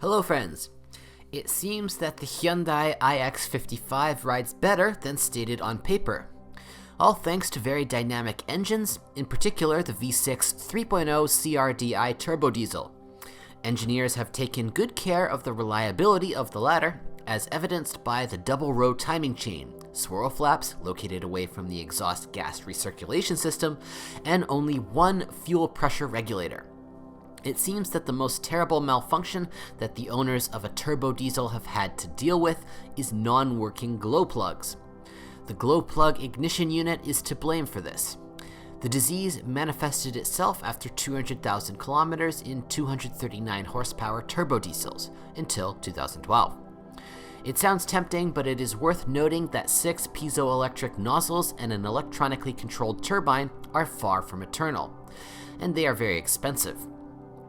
Hello friends! It seems that the Hyundai ix55 rides better than stated on paper. All thanks to very dynamic engines, in particular the V6 3.0 CRDI turbo diesel. Engineers have taken good care of the reliability of the latter, as evidenced by the double-row timing chain, swirl flaps located away from the exhaust gas recirculation system, and only one fuel pressure regulator. It seems that the most terrible malfunction that the owners of a turbo diesel have had to deal with is non-working glow plugs. The glow plug ignition unit is to blame for this. The disease manifested itself after 200,000 kilometers in 239 horsepower turbo diesels until 2012. It sounds tempting, but it is worth noting that 6 piezoelectric nozzles and an electronically controlled turbine are far from eternal, and they are very expensive.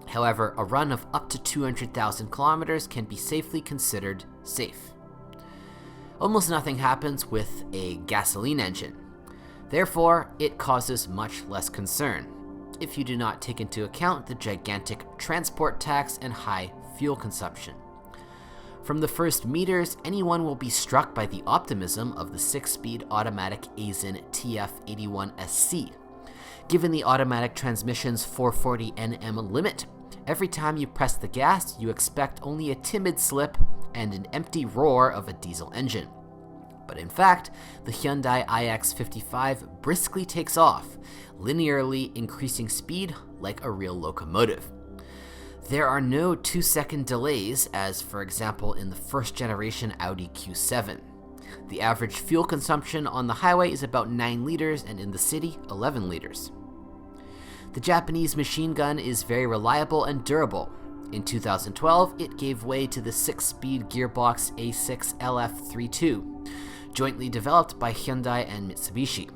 However, a run of up to 200,000 kilometers can be safely considered safe. Almost nothing happens with a gasoline engine. Therefore, it causes much less concern, if you do not take into account the gigantic transport tax and high fuel consumption. From the first meters, anyone will be struck by the optimism of the 6-speed automatic Aisin TF81SC. Given the automatic transmission's 440 Nm limit, every time you press the gas, you expect only a timid slip and an empty roar of a diesel engine. But in fact, the Hyundai ix55 briskly takes off, linearly increasing speed like a real locomotive. There are no 2-second delays, as for example in the first-generation Audi Q7. The average fuel consumption on the highway is about 9 liters and in the city, 11 liters. The Japanese machine gun is very reliable and durable. In 2012, it gave way to the 6-speed gearbox A6 LF32, jointly developed by Hyundai and Mitsubishi.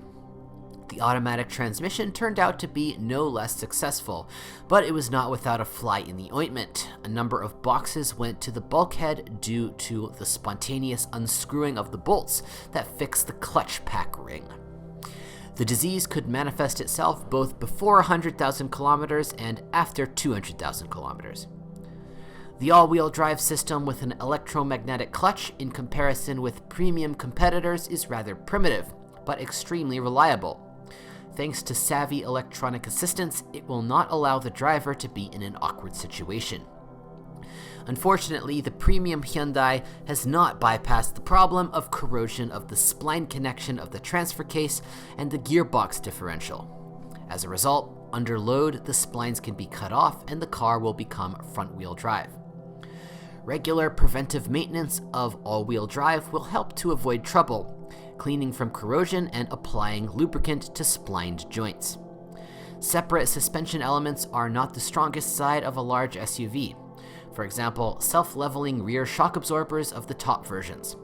The automatic transmission turned out to be no less successful, but it was not without a fly in the ointment. A number of boxes went to the bulkhead due to the spontaneous unscrewing of the bolts that fix the clutch pack ring. The disease could manifest itself both before 100,000 kilometers and after 200,000 kilometers. The all-wheel drive system with an electromagnetic clutch in comparison with premium competitors is rather primitive, but extremely reliable. Thanks to savvy electronic assistance, it will not allow the driver to be in an awkward situation. Unfortunately, the premium Hyundai has not bypassed the problem of corrosion of the spline connection of the transfer case and the gearbox differential. As a result, under load, the splines can be cut off and the car will become front-wheel drive. Regular preventive maintenance of all-wheel drive will help to avoid trouble, cleaning from corrosion and applying lubricant to splined joints. Separate suspension elements are not the strongest side of a large SUV. For example, self-leveling rear shock absorbers of the top versions.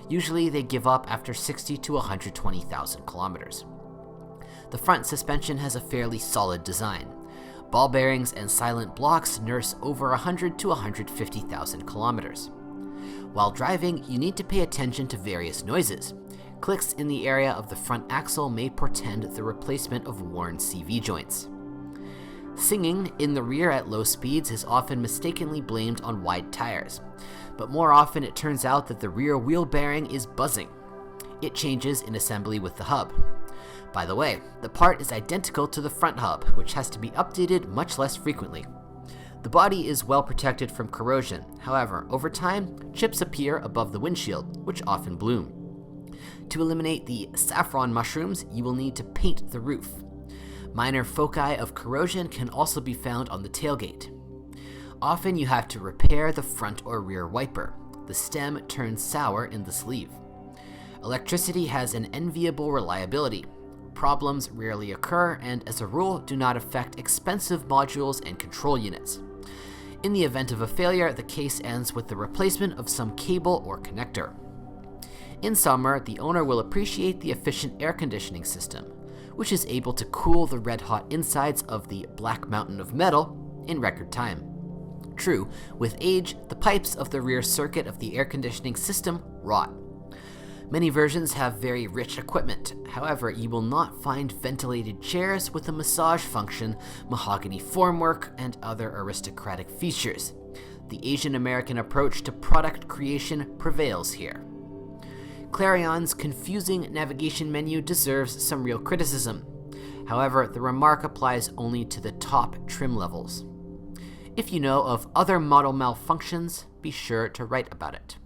Usually they give up after 60 to 120,000 kilometers. The front suspension has a fairly solid design. Ball bearings and silent blocks nurse over 100 to 150,000 kilometers. While driving, you need to pay attention to various noises. Clicks in the area of the front axle may portend the replacement of worn CV joints. Singing in the rear at low speeds is often mistakenly blamed on wide tires, but more often it turns out that the rear wheel bearing is buzzing. It changes in assembly with the hub. By the way, the part is identical to the front hub, which has to be updated much less frequently. The body is well protected from corrosion. However, over time, chips appear above the windshield, which often bloom. To eliminate the saffron mushrooms, you will need to paint the roof. Minor foci of corrosion can also be found on the tailgate. Often you have to repair the front or rear wiper. The stem turns sour in the sleeve. Electricity has an enviable reliability. Problems rarely occur and, as a rule, do not affect expensive modules and control units. In the event of a failure, the case ends with the replacement of some cable or connector. In summer, the owner will appreciate the efficient air conditioning system, which is able to cool the red-hot insides of the black mountain of metal in record time. True, with age, the pipes of the rear circuit of the air conditioning system rot. Many versions have very rich equipment. However, you will not find ventilated chairs with a massage function, mahogany formwork, and other aristocratic features. The Asian American approach to product creation prevails here. Clarion's confusing navigation menu deserves some real criticism. However, the remark applies only to the top trim levels. If you know of other model malfunctions, be sure to write about it.